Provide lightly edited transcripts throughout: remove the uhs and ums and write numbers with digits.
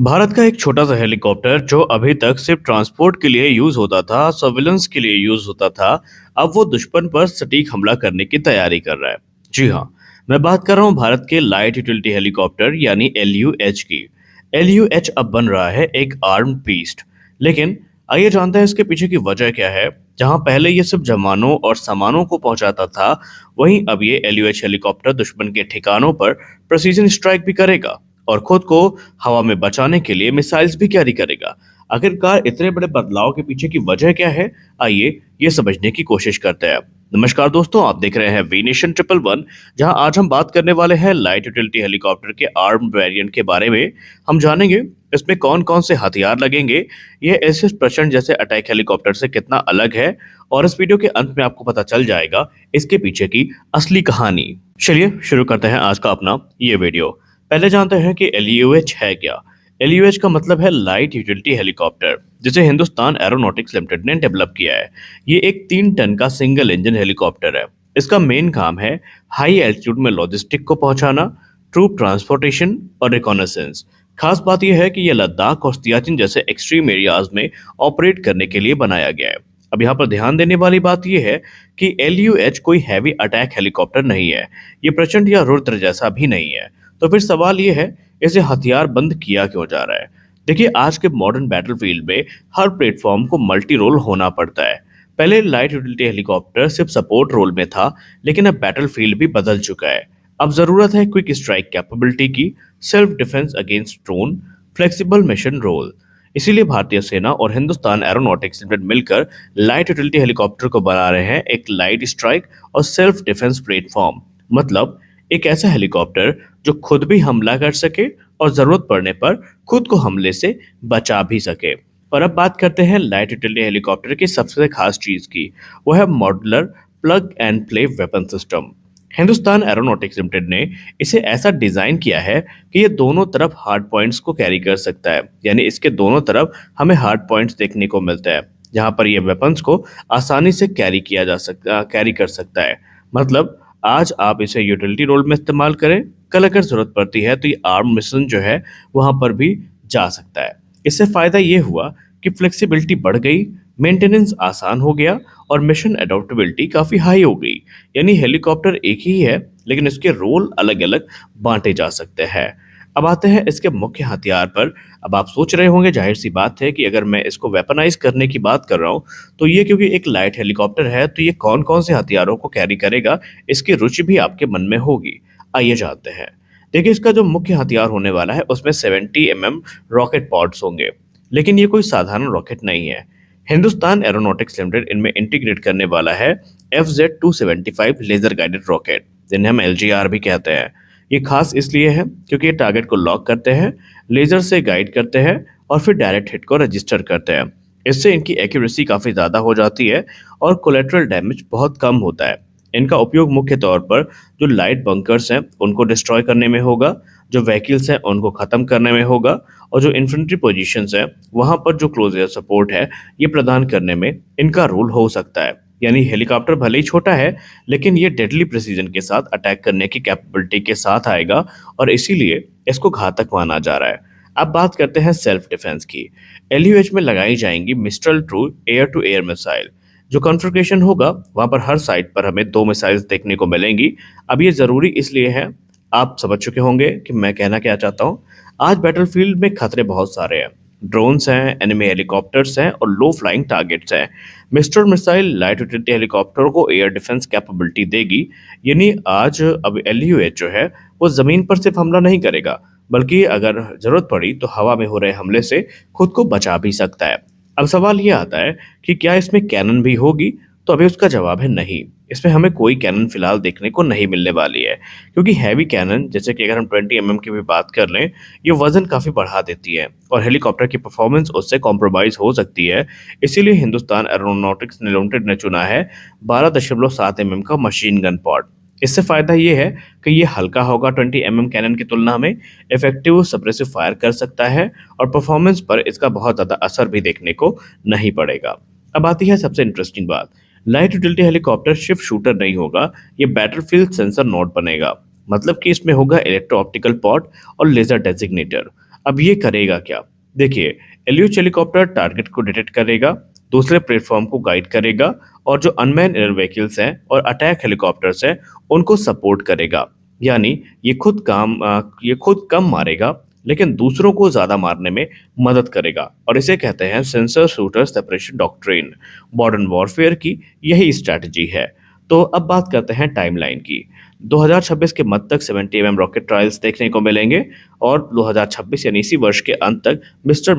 भारत का एक छोटा सा हेलीकॉप्टर जो अभी तक सिर्फ ट्रांसपोर्ट के लिए यूज होता था, सर्विलेंस के लिए यूज होता था, अब वो दुश्मन पर सटीक हमला करने की तैयारी कर रहा है। जी हाँ, मैं बात कर रहा हूँ भारत के लाइट यूटिलिटी हेलीकॉप्टर यानी LUH की। LUH अब बन रहा है एक आर्म्ड बीस्ट। लेकिन आइए जानते हैं इसके पीछे की वजह क्या है। जहां पहले ये सिर्फ जवानों और सामानों को पहुंचाता था, वहीं अब ये LUH हेलीकॉप्टर दुश्मन के ठिकानों पर प्रिसीजन स्ट्राइक भी करेगा और खुद को हवा में बचाने के लिए मिसाइल्स भी कैरी करेगा। आखिरकार इतने बड़े बदलाव के पीछे की वजह क्या है? आइए ये समझने की कोशिश करते हैं। नमस्कार दोस्तों, आप देख रहे हैं वी नेशन ट्रिपल वन, जहां आज हम बात करने वाले हैं लाइट यूटिलिटी हेलीकॉप्टर के आर्म वेरिएंट के बारे में। हम जानेंगे इसमें कौन कौन से हथियार लगेंगे, ये एस प्रचंड जैसे अटैक हेलीकॉप्टर से कितना अलग है, और इस वीडियो के अंत में आपको पता चल जाएगा इसके पीछे की असली कहानी। चलिए शुरू करते हैं आज का अपना ये वीडियो। पहले जानते हैं कि LUH है क्या। LUH का मतलब है लाइट यूटिलिटी हेलीकॉप्टर, जिसे हिंदुस्तान एरोनॉटिक्स लिमिटेड ने डेवलप किया है। ये एक 3 टन का सिंगल इंजन हेलीकॉप्टर है। इसका मेन काम है हाई एल्टीट्यूड में लॉजिस्टिक को पहुंचाना, ट्रूप ट्रांसपोर्टेशन और रिकॉनेसेंस। खास बात यह है कि यह लद्दाख और सियाचिन जैसे एक्सट्रीम एरियाज में ऑपरेट करने के लिए बनाया गया है। अब यहाँ पर ध्यान देने वाली बात यह है कि LUH कोई हैवी अटैक हेलीकॉप्टर नहीं है। ये प्रचंड या रुद्र जैसा भी नहीं है। तो फिर सवाल ये है, इसे हथियार बंद किया क्यों जा रहा है? देखिए, आज के मॉडर्न बैटलफील्ड में हर प्लेटफॉर्म को मल्टी रोल होना पड़ता है। पहले लाइट यूटिलिटी हेलीकॉप्टर सिर्फ सपोर्ट रोल में था, लेकिन अब बैटलफील्ड भी बदल चुका है। अब जरूरत है क्विक स्ट्राइक कैपेबिलिटी की, self defence against drone, flexible mission role. इसीलिए भारतीय सेना और हिंदुस्तान एरोनॉटिक्स लिमिटेड मिलकर लाइट यूटिलिटी हेलीकॉप्टर को बना रहे हैं एक लाइट स्ट्राइक और सेल्फ डिफेंस प्लेटफॉर्म। मतलब एक ऐसा हेलीकॉप्टर जो खुद भी हमला कर सके और जरूरत पड़ने पर खुद को हमले से बचा भी सके। और अब बात करते हैं लाइट यूटिलिटी हेलीकॉप्टर की सबसे खास चीज की। वो है modular plug and play weapon system. Hindustan Aeronautics limited ने इसे ऐसा डिजाइन किया है कि ये दोनों तरफ हार्ड पॉइंट्स को कैरी कर सकता है। यानी इसके दोनों तरफ हमें हार्ड पॉइंट्स देखने को मिलता है, जहां पर ये वेपन्स को आसानी से कैरी कर सकता है। मतलब आज आप इसे यूटिलिटी रोल में इस्तेमाल करें, कल अगर जरूरत पड़ती है तो ये आर्म मिशन जो है वहां पर भी जा सकता है। इससे फायदा ये हुआ कि फ्लेक्सिबिलिटी बढ़ गई, मेंटेनेंस आसान हो गया और मिशन एडॉप्टेबिलिटी काफी हाई हो गई। यानी हेलीकॉप्टर एक ही है, लेकिन इसके रोल अलग अलग बांटे जा सकते हैं। अब आते हैं इसके मुख्य हथियार पर। अब आप सोच रहे होंगे, जाहिर सी बात है कि अगर मैं इसको वेपनाइज करने की बात कर रहा हूँ, तो ये क्योंकि एक लाइट हेलीकॉप्टर है, तो ये कौन कौन से हथियारों को कैरी करेगा, इसकी रुचि भी आपके मन में होगी। आइए जानते हैं। देखिए, इसका जो मुख्य हथियार होने वाला है उसमें 70 mm रॉकेट पॉड्स होंगे। लेकिन ये कोई साधारण रॉकेट नहीं है। हिंदुस्तान एरोनॉटिक्स लिमिटेड इनमें इंटीग्रेट करने वाला है FZ-275 लेजर गाइडेड रॉकेट, जिन्हें हम LGR भी कहते हैं। ये खास इसलिए है क्योंकि ये टारगेट को लॉक करते हैं, लेजर से गाइड करते हैं और फिर डायरेक्ट हिट को रजिस्टर करते हैं। इससे इनकी एक्यूरेसी काफ़ी ज़्यादा हो जाती है और कोलेट्रल डैमेज बहुत कम होता है। इनका उपयोग मुख्य तौर पर जो लाइट बंकर्स हैं उनको डिस्ट्रॉय करने में होगा, जो व्हीकल्स हैं उनको ख़त्म करने में होगा, और जो इन्फेंट्री पोजीशंस हैं वहाँ पर जो क्लोज एयर सपोर्ट है ये प्रदान करने में इनका रोल हो सकता है। यानी हेलीकॉप्टर भले ही छोटा है, लेकिन ये डेडली प्रिसीजन के साथ अटैक करने की कैपेबिलिटी के साथ आएगा और इसीलिए इसको घातक माना जा रहा है। अब बात करते हैं सेल्फ डिफेंस की। LUH में लगाई जाएंगी Mistral true air to air missile. जो कॉन्फ़िगरेशन होगा वहां पर हर साइड पर हमें 2 मिसाइल्स देखने को मिलेंगी। अब ये जरूरी इसलिए है, आप समझ चुके होंगे कि मैं कहना क्या चाहता हूँ। आज बैटलफील्ड में खतरे बहुत सारे हैं। ड्रोन्स हैं, एनिमी हेलीकॉप्टर्स हैं और लो फ्लाइंग टारगेट्स हैं। Mister missile light utility helicopter को एयर डिफेंस कैपेबिलिटी देगी। यानी आज अब LUH जो है वो जमीन पर सिर्फ हमला नहीं करेगा, बल्कि अगर जरूरत पड़ी तो हवा में हो रहे हमले से खुद को बचा भी सकता है। अब सवाल ये आता है कि क्या इसमें कैनन भी होगी? तो अभी उसका जवाब है नहीं। इसमें हमें कोई कैनन फिलहाल देखने को नहीं मिलने वाली है, क्योंकि हैवी कैनन जैसे कि अगर हम 20 mm की भी बात कर लें, ये वजन काफ़ी बढ़ा देती है और हेलीकॉप्टर की परफॉर्मेंस उससे कॉम्प्रोमाइज़ हो सकती है। इसीलिए हिंदुस्तान एरोनॉटिक्स लिमिटेड ने चुना है 12.7 mm का मशीन गन पॉड। इससे फ़ायदा ये है कि ये हल्का होगा 20 mm कैनन की तुलना में, इफेक्टिव सप्रेसिव फायर कर सकता है और परफॉर्मेंस पर इसका बहुत ज़्यादा असर भी देखने को नहीं पड़ेगा। अब आती है सबसे इंटरेस्टिंग बात। लाइट यूटिलिटी हेलीकॉप्टर सिर्फ शूटर नहीं होगा, ये बैटलफील्ड सेंसर नोड बनेगा। मतलब कि इसमें होगा इलेक्ट्रो ऑप्टिकल पॉड और लेजर डेजिग्नेटर। अब ये करेगा क्या? देखिए, एलियोच हेलीकॉप्टर टारगेट को डिटेक्ट करेगा, दूसरे प्लेटफॉर्म को गाइड करेगा और जो अनमैन एयर व्हीकल्स हैं और अटैक हेलीकॉप्टर्स हैं, उनको सपोर्ट करेगा। यानी ये खुद कम मारेगा, लेकिन दूसरों को ज़्यादा मारने में मदद करेगा और इसे कहते हैं sensor shooter separation doctrine. Modern warfare की यही स्ट्रैटेजी है। तो अब बात करते हैं टाइमलाइन की। 2026 के मध्य तक 70 रॉकेट ट्रायल्स देखने को मिलेंगे और 2026 यानी इसी वर्ष के अंत तक मिस्टर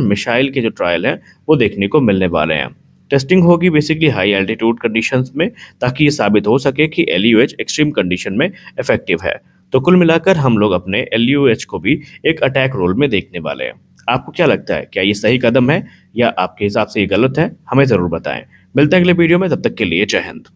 मिसाइल के जो ट्रायल हैं वो देखने को मिलने वाले हैं। टेस्टिंग होगी बेसिकली हाई एल्टीट्यूड कंडीशंस में, ताकि ये साबित हो सके कि एलयूएच एक्सट्रीम कंडीशन में इफेक्टिव है। तो कुल मिलाकर हम लोग अपने एलयूएच को भी एक अटैक रोल में देखने वाले हैं। आपको क्या लगता है, क्या ये सही कदम है या आपके हिसाब से ये गलत है? हमें ज़रूर बताएं। मिलते हैं अगले वीडियो में, तब तक के लिए जय हिंद।